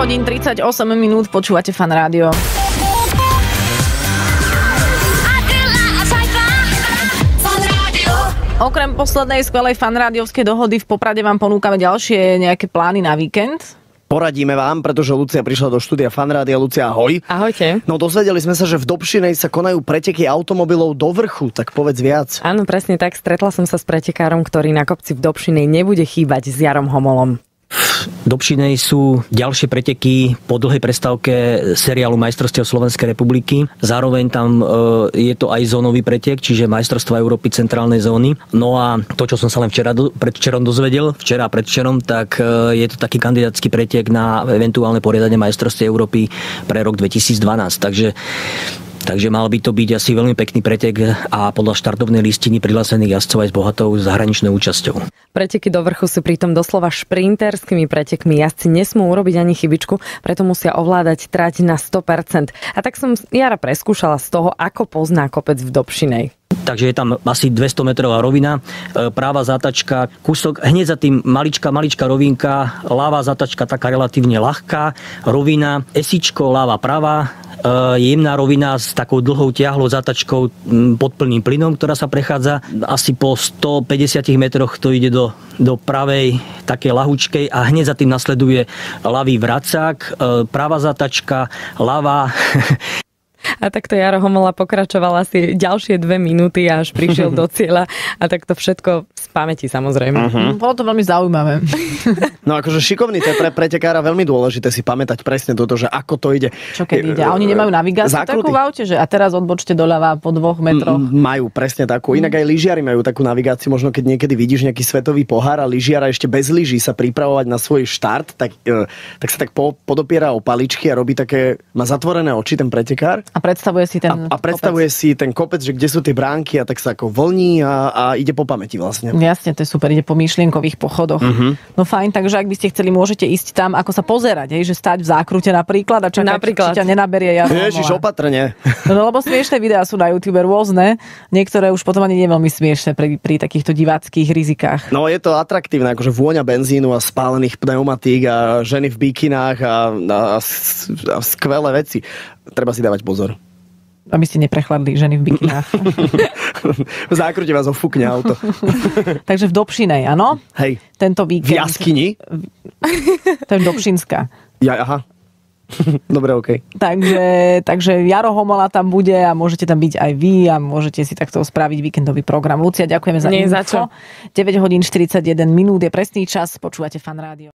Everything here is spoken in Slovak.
hodín 38 minút, počúvate Fan Rádio. Okrem poslednej skvelej fanrádiovskej dohody v Poprade vám ponúkame ďalšie nejaké plány na víkend. Poradíme vám, pretože Lucia prišla do štúdia Fan Rádia. Lucia, ahoj. Ahojte. No dozvedeli sme sa, že v Dobšinej sa konajú preteky automobilov do vrchu, tak povedz viac. Áno, presne tak. Stretla som sa s pretekárom, ktorý na kopci v Dobšinej nebude chýbať, s Jarom Homolom. V Dobšinej sú ďalšie preteky po dlhej prestávke seriálu Majstrovstiev Slovenskej republiky. Zároveň tam je to aj zónový pretek, čiže Majstrovstvá Európy centrálnej zóny. No a to, čo som sa len predvčerom dozvedel, včera a predvčerom, tak je to taký kandidátsky pretek na eventuálne poriadanie Majstrovstiev Európy pre rok 2012. Takže mal by to byť asi veľmi pekný pretek a podľa štartovnej listiny prihlásených jazdcov aj s bohatou zahraničnou účasťou. Preteky do vrchu sú pritom doslova šprinterskými pretekmi. Jazdci nesmú urobiť ani chybičku, preto musia ovládať trať na 100%. A tak som Jara preskúšala z toho, ako pozná kopec v Dobšinej. Takže je tam asi 200 metrová rovina, práva zátačka, kúsok, hneď za tým maličká rovinka, ľavá zátačka taká relatívne ľahká, rovina, esičko, ľava, pravá, jemná rovina s takou dlhou ťahlou zátačkou pod plným plynom, ktorá sa prechádza. Asi po 150 metroch to ide do pravej, také ľahučkej a hneď za tým nasleduje ľavý vracák, pravá zátačka, ľavá. A takto Jaro Homola pokračoval asi ďalšie 2 minúty a až prišiel do cieľa a takto všetko z pamäti samozrejme. Bolo to veľmi zaujímavé. No akože šikovný, to je pre pretekára veľmi dôležité si pamätať presne toto, že ako to ide. Čo keď ide? A oni nemajú navigáciu takú v aute, že a teraz odbočte doľava po 2 metroch? Majú presne takú. Inak aj lyžiari majú takú navigáciu. Možno keď niekedy vidíš nejaký svetový pohár a lyžiara ešte bez lyží sa pripravovať na svoj štart, tak sa tak podopiera o paličky a robí také, má zatvorené oči ten pretekár. A predstavuje si ten predstavuje si ten kopec, že kde sú tie bránky a tak sa ako vlní a ide po pamäti vlastne. Jasne, to je super, ide po myšlienkových pochodoch. No fajn, takže ak by ste chceli, môžete ísť tam, ako sa pozerať, že stať v zákrute napríklad a čakať, či ťa nenaberie Jaro Homola. Ježiš, opatrne. No lebo smiešné videá sú na YouTube rôzne, niektoré už potom ani nie veľmi smiešné pri takýchto diváckých rizikách. No je to atraktívne, akože vôňa benzínu a spálených pneumatík a ženy v bikinách a skvelé veci. Treba si dávať pozor. Aby ste neprechladli ženy v bikinách. V zákrute vás ofúkne auto. Takže v Dobšinej, áno? Hej. Tento víkend. V jaskyni? To je Dobšinská. Aha. Dobre, okej. Takže Jaro Homola tam bude a môžete tam byť aj vy a môžete si takto spraviť víkendový program. Lucia, ďakujeme za info. 9 hodín 41 minút je presný čas, počúvate Fan Rádio.